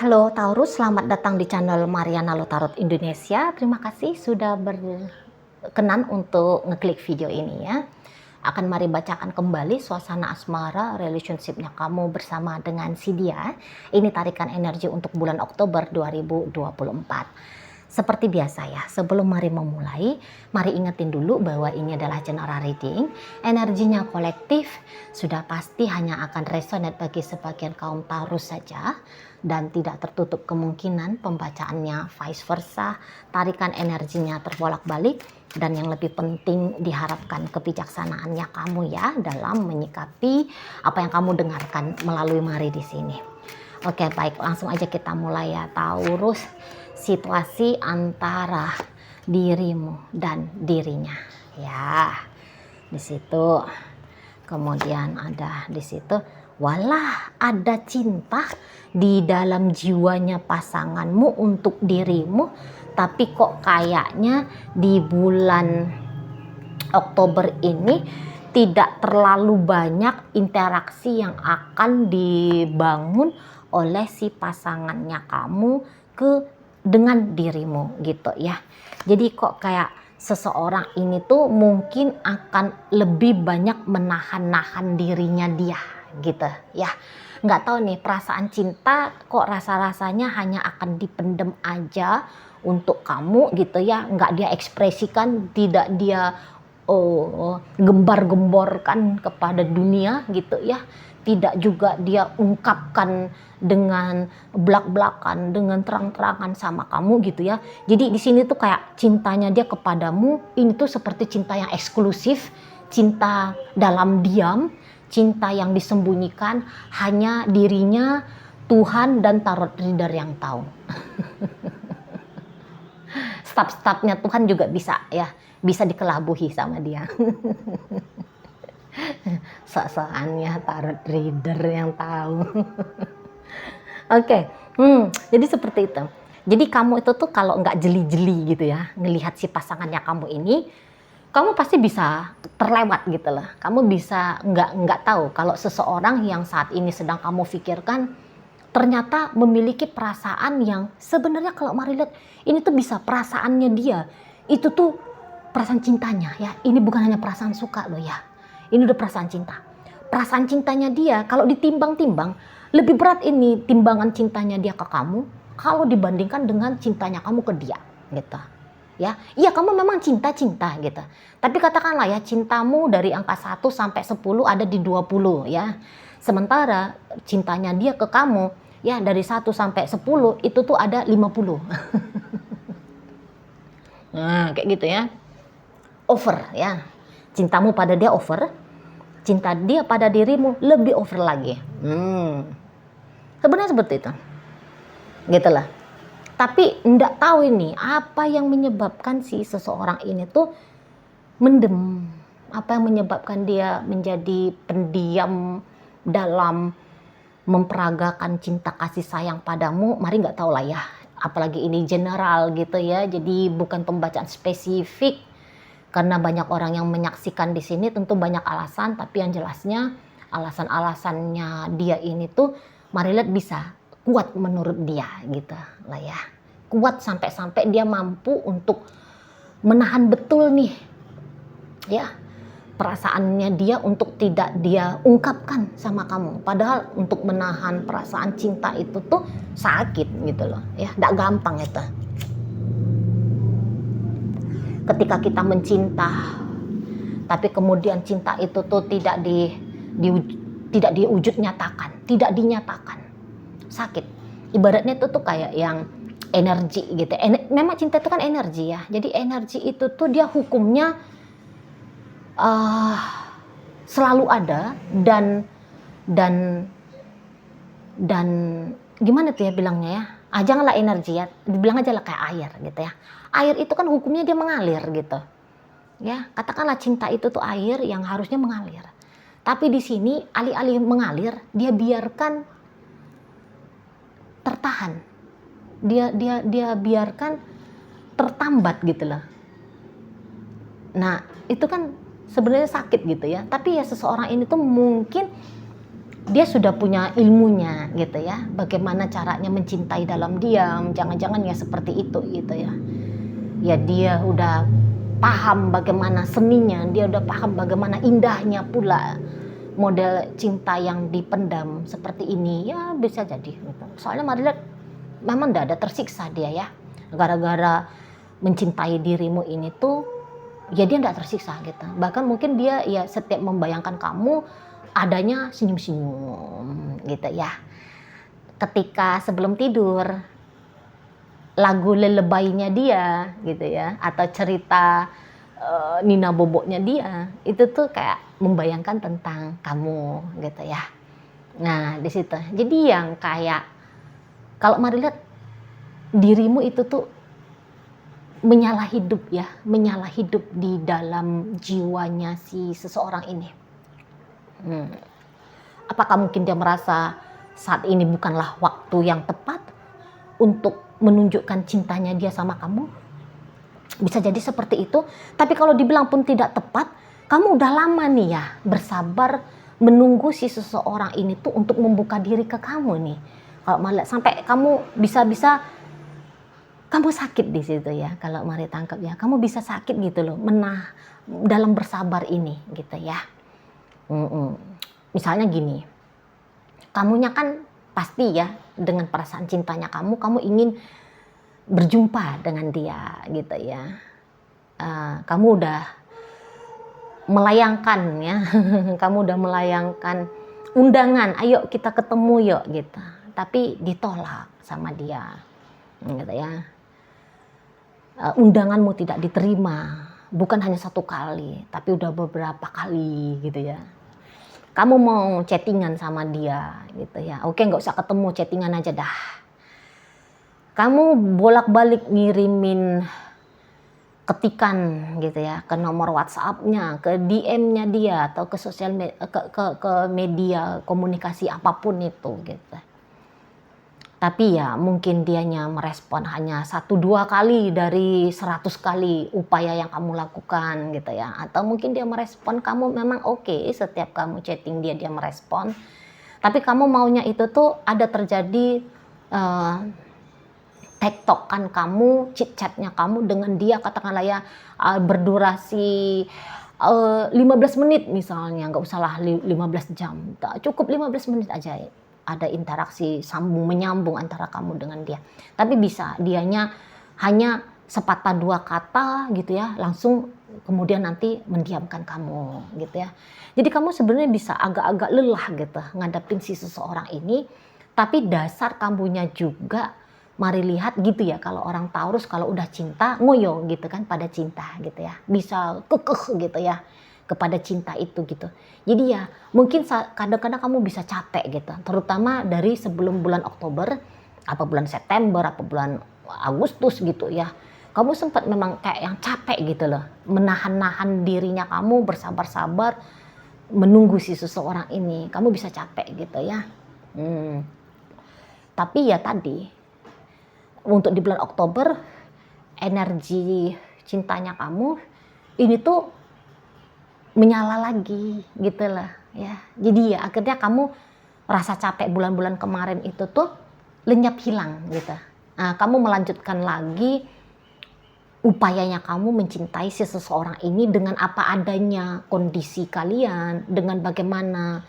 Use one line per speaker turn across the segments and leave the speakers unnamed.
Halo Taurus, selamat datang di channel Mariana Lotarot Indonesia. Terima kasih sudah berkenan untuk ngeklik video ini ya. Akan mari bacakan kembali suasana asmara relationship-nya kamu bersama dengan si dia. Ini tarikan energi untuk bulan Oktober 2024. Seperti biasa ya, sebelum mari memulai, mari ingetin dulu bahwa ini adalah general reading. Energinya kolektif, sudah pasti hanya akan resonate bagi sebagian kaum Taurus saja. Dan tidak tertutup kemungkinan pembacaannya vice versa, tarikan energinya terbolak-balik. Dan yang lebih penting diharapkan kebijaksanaannya kamu ya dalam menyikapi apa yang kamu dengarkan melalui mari di sini. Oke, baik, langsung aja kita mulai ya Taurus. Situasi antara dirimu dan dirinya ya, di situ. Kemudian ada di situ, walah ada cinta di dalam jiwanya pasanganmu untuk dirimu, tapi kok kayaknya di bulan Oktober ini tidak terlalu banyak interaksi yang akan dibangun oleh si pasangannya kamu dengan dirimu gitu ya. Jadi kok kayak seseorang ini tuh mungkin akan lebih banyak menahan-nahan dirinya dia gitu ya. Nggak tahu nih, perasaan cinta kok rasa-rasanya hanya akan dipendem aja untuk kamu gitu ya. Nggak dia ekspresikan, tidak dia gembar-gemborkan kepada dunia gitu ya. Tidak juga dia ungkapkan dengan belak-belakan, dengan terang-terangan sama kamu gitu ya. Jadi di sini tuh kayak cintanya dia kepadamu ini tuh seperti cinta yang eksklusif, cinta dalam diam, cinta yang disembunyikan, hanya dirinya, Tuhan dan tarot reader yang tahu. Staf-stafnya Tuhan juga bisa ya, bisa dikelabuhi sama dia. Sok-sokannya tarot reader yang tahu. Oke, jadi seperti itu. Jadi kamu itu tuh kalau nggak jeli-jeli gitu ya, ngelihat si pasangannya kamu ini, kamu pasti bisa terlewat gitu loh. Kamu bisa nggak tahu kalau seseorang yang saat ini sedang kamu pikirkan ternyata memiliki perasaan yang sebenarnya kalau mari lihat ini tuh bisa perasaannya dia itu tuh perasaan cintanya ya. Ini bukan hanya perasaan suka loh ya. Ini udah perasaan cinta. Perasaan cintanya dia kalau ditimbang-timbang lebih berat ini timbangan cintanya dia ke kamu kalau dibandingkan dengan cintanya kamu ke dia gitu. Ya, iya kamu memang cinta-cinta gitu. Tapi katakanlah ya cintamu dari angka 1 sampai 10 ada di 20 ya. Sementara cintanya dia ke kamu ya dari 1 sampai 10 itu tuh ada 50. Nah, kayak gitu ya. Over ya. Cintamu pada dia over, cinta dia pada dirimu lebih over lagi. Sebenarnya seperti itu. Gitu lah. Tapi enggak tahu ini apa yang menyebabkan si seseorang ini tuh mendem. Apa yang menyebabkan dia menjadi pendiam dalam memperagakan cinta kasih sayang padamu. Mari nggak tahu lah ya. Apalagi ini general gitu ya. Jadi bukan pembacaan spesifik. Karena banyak orang yang menyaksikan di sini tentu banyak alasan. Tapi yang jelasnya alasan-alasannya dia ini tuh mari lihat bisa kuat menurut dia gitu lah ya. Kuat sampai-sampai dia mampu untuk menahan betul nih ya perasaannya dia untuk tidak dia ungkapkan sama kamu. Padahal untuk menahan perasaan cinta itu tuh sakit gitu loh ya, nggak gampang itu. Ketika kita mencinta tapi kemudian cinta itu tuh tidak diwujud nyatakan, tidak dinyatakan, sakit. Ibaratnya itu tuh kayak yang energi gitu. Memang cinta itu kan energi ya. Jadi energi itu tuh dia hukumnya selalu ada dan gimana tuh ya bilangnya ya. Janganlah energi ya, dibilang aja lah kayak air gitu ya. Air itu kan hukumnya dia mengalir gitu. Ya, katakanlah cinta itu tuh air yang harusnya mengalir. Tapi di sini alih-alih mengalir, dia biarkan tertahan. Dia biarkan tertambat gitu loh. Nah, itu kan sebenarnya sakit gitu ya. Tapi ya seseorang ini tuh mungkin dia sudah punya ilmunya gitu ya, bagaimana caranya mencintai dalam diam, jangan-jangan ya seperti itu gitu ya. Ya dia udah paham bagaimana seninya, dia udah paham bagaimana indahnya pula model cinta yang dipendam seperti ini, ya bisa jadi gitu. Soalnya Maria memang tidak ada tersiksa dia ya, gara-gara mencintai dirimu ini tuh, ya dia tidak tersiksa gitu. Bahkan mungkin dia ya setiap membayangkan kamu adanya senyum-senyum gitu ya. Ketika sebelum tidur, lagu lelebaynya dia gitu ya, atau cerita Nina Boboknya dia, itu tuh kayak membayangkan tentang kamu gitu ya. Nah di situ, jadi yang kayak kalau Mari lihat dirimu itu tuh menyala hidup ya, menyala hidup di dalam jiwanya si seseorang ini. Apakah mungkin dia merasa saat ini bukanlah waktu yang tepat untuk menunjukkan cintanya dia sama kamu? Bisa jadi seperti itu. Tapi kalau dibilang pun tidak tepat, kamu udah lama nih ya bersabar menunggu si seseorang ini tuh untuk membuka diri ke kamu nih. Kalau malah sampai kamu bisa-bisa kamu sakit di situ ya. Kalau Mari tangkap ya, kamu bisa sakit gitu loh, dalam bersabar ini gitu ya. Misalnya gini, kamunya kan pasti ya dengan perasaan cintanya kamu ingin berjumpa dengan dia gitu ya. Kamu udah melayangkan ya, kamu udah melayangkan undangan, ayo kita ketemu yuk gitu. Tapi ditolak sama dia gitu ya. Undanganmu tidak diterima, bukan hanya satu kali, tapi udah beberapa kali gitu ya. Kamu mau chattingan sama dia gitu ya, oke nggak usah ketemu, chattingan aja dah. Kamu bolak-balik ngirimin ketikan gitu ya ke nomor WhatsApp-nya, ke DM-nya dia atau ke sosial media, ke media komunikasi apapun itu gitu. Tapi ya mungkin dianya merespon hanya 1-2 kali dari 100 kali upaya yang kamu lakukan gitu ya. Atau mungkin dia merespon kamu memang oke, setiap kamu chatting dia merespon. Tapi kamu maunya itu tuh ada terjadi tektokan kamu, chit-chatnya kamu dengan dia katakanlah ya berdurasi 15 menit misalnya, nggak usahlah 15 jam, cukup 15 menit aja ada interaksi sambung menyambung antara kamu dengan dia. Tapi bisa dianya hanya sepatah dua kata gitu ya, langsung kemudian nanti mendiamkan kamu gitu ya. Jadi kamu sebenarnya bisa agak-agak lelah gitu ngadapin si seseorang ini, tapi dasar kamunya juga Mari lihat gitu ya, kalau orang Taurus kalau udah cinta ngoyo gitu kan pada cinta gitu ya, bisa kekeh gitu ya kepada cinta itu gitu. Jadi ya mungkin kadang-kadang kamu bisa capek gitu, terutama dari sebelum bulan Oktober, apa bulan September, apa bulan Agustus gitu ya. Kamu sempat memang kayak yang capek gitu loh, menahan-nahan dirinya kamu bersabar-sabar menunggu si seseorang ini. Kamu bisa capek gitu ya. Tapi ya tadi, untuk di bulan Oktober energi cintanya kamu ini tuh menyala lagi gitu lah ya. Jadi ya akhirnya kamu rasa capek bulan-bulan kemarin itu tuh lenyap hilang gitu. Nah, kamu melanjutkan lagi upayanya kamu mencintai si seseorang ini dengan apa adanya kondisi kalian, dengan bagaimana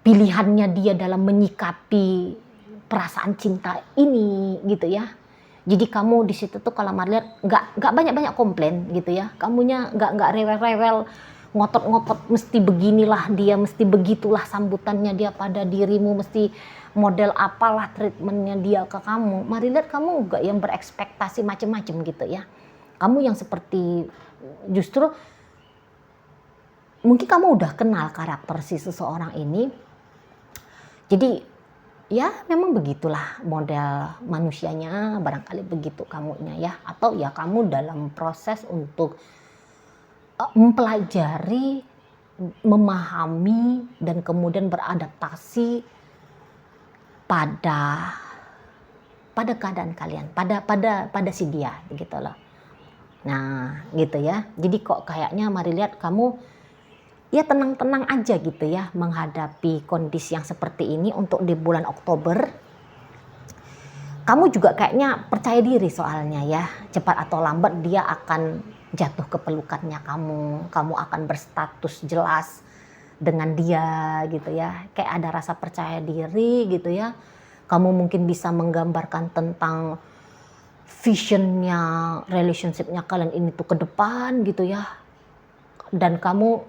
pilihannya dia dalam menyikapi perasaan cinta ini gitu ya. Jadi kamu di situ tuh kalau Marliat nggak banyak komplain gitu ya. Kamunya nggak rewel-rewel ngotot-ngotot mesti beginilah dia, mesti begitulah sambutannya dia pada dirimu, mesti model apalah treatmentnya dia ke kamu. Marliat kamu nggak yang berekspektasi macam-macam gitu ya. Kamu yang seperti justru mungkin kamu udah kenal karakter si seseorang ini. Jadi ya memang begitulah model manusianya, barangkali begitu kamunya ya. Atau ya kamu dalam proses untuk mempelajari, memahami, dan kemudian beradaptasi pada keadaan kalian, pada si dia begitu loh. Nah gitu ya. Jadi kok kayaknya Mari lihat kamu ya tenang-tenang aja gitu ya menghadapi kondisi yang seperti ini untuk di bulan Oktober. Kamu juga kayaknya percaya diri soalnya ya, cepat atau lambat dia akan jatuh ke pelukannya kamu. Kamu akan berstatus jelas dengan dia gitu ya. Kayak ada rasa percaya diri gitu ya. Kamu mungkin bisa menggambarkan tentang visionnya, relationshipnya kalian ini tuh ke depan gitu ya. Dan kamu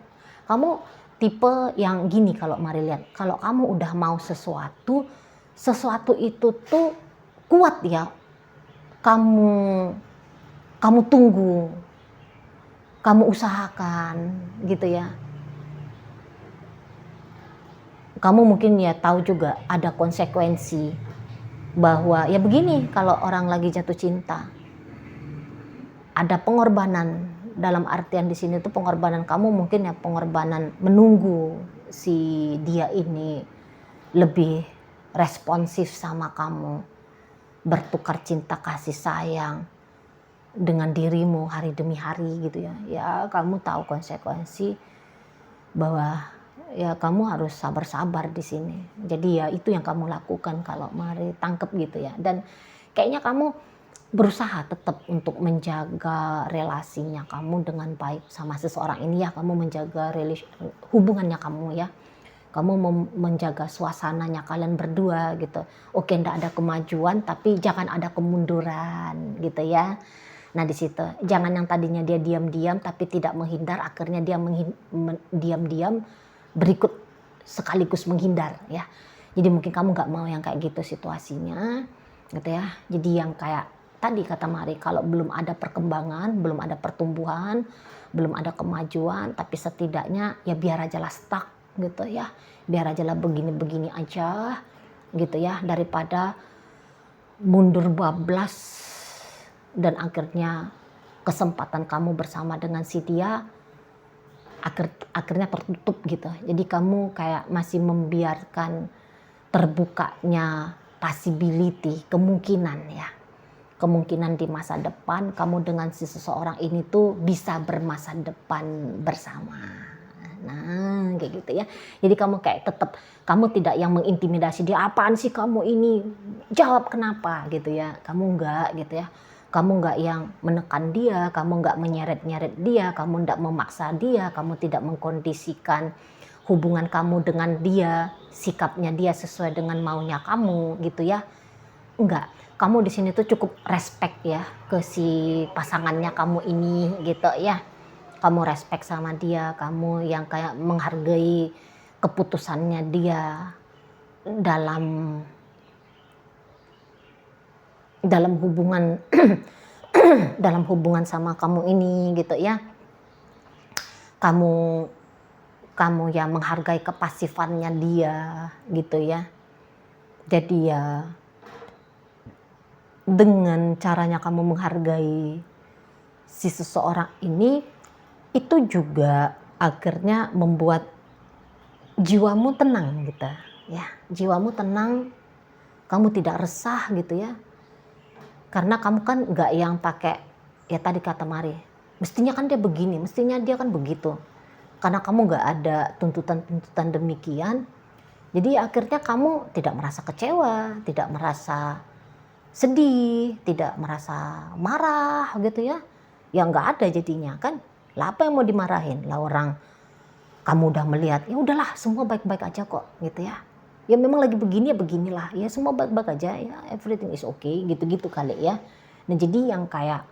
tipe yang gini kalau mari lihat. Kalau kamu udah mau sesuatu itu tuh kuat ya. Kamu tunggu, kamu usahakan gitu ya. Kamu mungkin ya tahu juga ada konsekuensi bahwa ya begini kalau orang lagi jatuh cinta. Ada pengorbanan, dalam artian di sini tuh pengorbanan kamu mungkin ya pengorbanan menunggu si dia ini lebih responsif sama kamu, bertukar cinta kasih sayang dengan dirimu hari demi hari gitu ya. Ya kamu tahu konsekuensi bahwa ya kamu harus sabar-sabar di sini. Jadi ya itu yang kamu lakukan kalau mari tangkep gitu ya. Dan kayaknya kamu berusaha tetap untuk menjaga relasinya kamu dengan baik sama seseorang ini ya. Kamu menjaga hubungannya kamu ya. Kamu menjaga suasananya kalian berdua gitu. Oke, ndak ada kemajuan tapi jangan ada kemunduran gitu ya. Nah di situ jangan yang tadinya dia diam-diam tapi tidak menghindar, akhirnya dia diam-diam berikut sekaligus menghindar ya. Jadi mungkin kamu nggak mau yang kayak gitu situasinya gitu ya. Jadi yang kayak tadi kata Mari, kalau belum ada perkembangan, belum ada pertumbuhan, belum ada kemajuan, tapi setidaknya ya biar aja lah stuck gitu ya, biar aja lah begini-begini aja gitu ya, daripada mundur bablas dan akhirnya kesempatan kamu bersama dengan si dia akhirnya tertutup gitu. Jadi kamu kayak masih membiarkan terbukanya possibility, kemungkinan ya. Kemungkinan di masa depan kamu dengan si seseorang ini tuh bisa bermasa depan bersama. Nah kayak gitu ya. Jadi kamu kayak tetap, kamu tidak yang mengintimidasi dia, apaan sih kamu ini, jawab kenapa gitu ya. Kamu enggak gitu ya. Kamu enggak yang menekan dia, kamu enggak menyeret-nyeret dia, kamu enggak memaksa dia, kamu tidak mengkondisikan hubungan kamu dengan dia, sikapnya dia sesuai dengan maunya kamu gitu ya. Enggak, kamu di sini tuh cukup respect ya ke si pasangannya kamu ini gitu ya. Kamu respect sama dia, kamu yang kayak menghargai keputusannya dia dalam hubungan dalam hubungan sama kamu ini gitu ya. Kamu yang menghargai kepasifannya dia gitu ya. Jadi ya dengan caranya kamu menghargai si seseorang ini, itu juga akhirnya membuat jiwamu tenang gitu ya. Jiwamu tenang, kamu tidak resah gitu ya. Karena kamu kan nggak yang pakai ya tadi kata Mari, mestinya kan dia begini, mestinya dia kan begitu. Karena kamu nggak ada tuntutan-tuntutan demikian, jadi akhirnya kamu tidak merasa kecewa, tidak merasa sedih, tidak merasa marah gitu ya. Ya nggak ada jadinya kan. Lah apa yang mau dimarahin? Lah orang kamu udah melihat, ya udahlah semua baik-baik aja kok gitu ya. Ya memang lagi begini ya beginilah, ya semua baik-baik aja ya, everything is okay gitu-gitu kali ya. Nah jadi yang kayak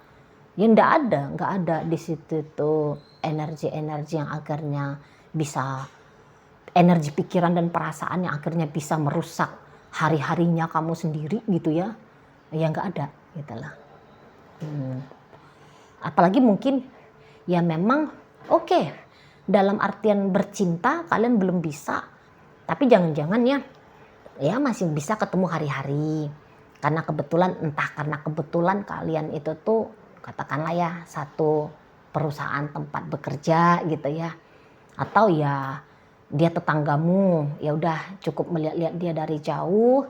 ya nggak ada di situ tuh energi-energi yang akhirnya bisa, energi pikiran dan perasaan yang akhirnya bisa merusak hari-harinya kamu sendiri gitu ya. Ya nggak ada gitu lah. Apalagi mungkin ya memang oke, dalam artian bercinta kalian belum bisa, tapi jangan-jangan ya masih bisa ketemu hari-hari karena kebetulan, entah karena kebetulan kalian itu tuh katakanlah ya satu perusahaan tempat bekerja gitu ya, atau ya dia tetanggamu, ya udah cukup melihat-lihat dia dari jauh,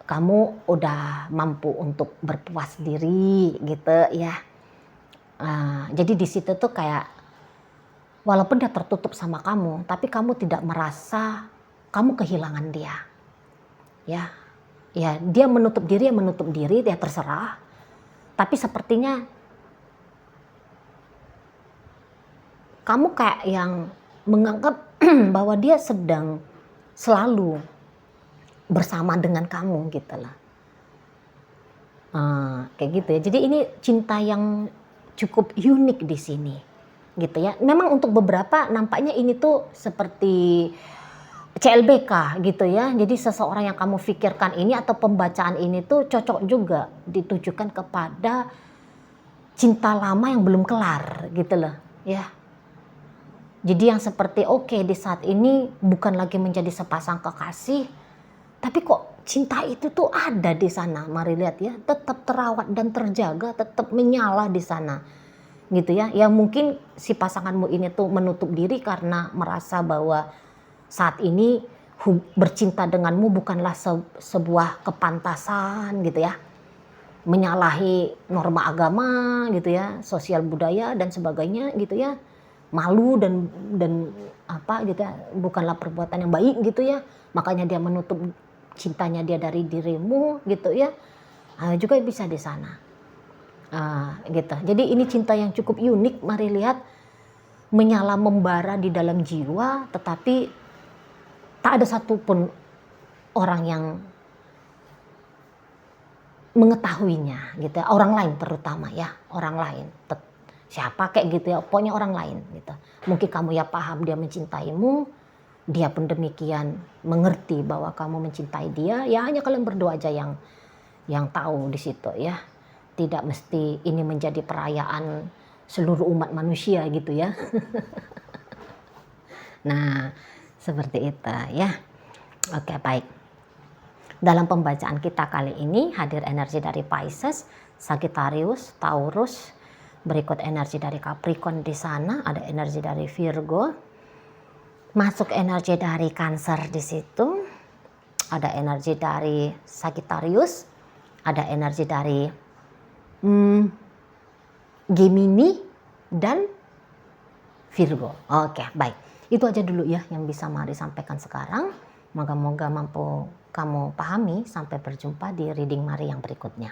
kamu udah mampu untuk berpuas diri gitu ya. Jadi di situ tuh kayak walaupun dia tertutup sama kamu, tapi kamu tidak merasa kamu kehilangan dia. Ya, ya dia menutup diri, dia terserah. Tapi sepertinya kamu kayak yang menganggap bahwa dia sedang selalu bersama dengan kamu gitu lah. Kayak gitu ya. Jadi ini cinta yang cukup unik di sini, gitu ya. Memang untuk beberapa nampaknya ini tuh seperti CLBK gitu ya. Jadi seseorang yang kamu pikirkan ini atau pembacaan ini tuh cocok juga ditujukan kepada cinta lama yang belum kelar gitu loh ya. Jadi yang seperti oke, di saat ini bukan lagi menjadi sepasang kekasih, tapi kok cinta itu tuh ada di sana. Mari lihat ya, tetap terawat dan terjaga, tetap menyala di sana. Gitu ya. Ya mungkin si pasanganmu ini tuh menutup diri karena merasa bahwa saat ini bercinta denganmu bukanlah sebuah kepantasan gitu ya. Menyalahi norma agama gitu ya, sosial budaya dan sebagainya gitu ya. Malu dan apa gitu ya, bukanlah perbuatan yang baik gitu ya. Makanya dia menutup cintanya dia dari dirimu gitu ya. Juga bisa di sana. Gitu. Jadi ini cinta yang cukup unik, mari lihat, menyala membara di dalam jiwa, tetapi tak ada satupun orang yang mengetahuinya gitu ya. Orang lain terutama ya, orang lain. Siapa kayak gitu ya, pokoknya orang lain gitu. Mungkin kamu ya paham dia mencintaimu, dia pun demikian mengerti bahwa kamu mencintai dia. Ya hanya kalian berdua aja yang tahu di situ ya. Tidak mesti ini menjadi perayaan seluruh umat manusia gitu ya. Nah, seperti itu ya. Oke, baik. Dalam pembacaan kita kali ini hadir energi dari Pisces, Sagittarius, Taurus, berikut energi dari Capricorn di sana, ada energi dari Virgo, masuk energi dari Cancer di situ, ada energi dari Sagittarius, ada energi dari Gemini dan Virgo. Oke, baik. Itu aja dulu ya yang bisa Mari sampaikan sekarang. Moga-moga mampu kamu pahami. Sampai berjumpa di reading Mari yang berikutnya.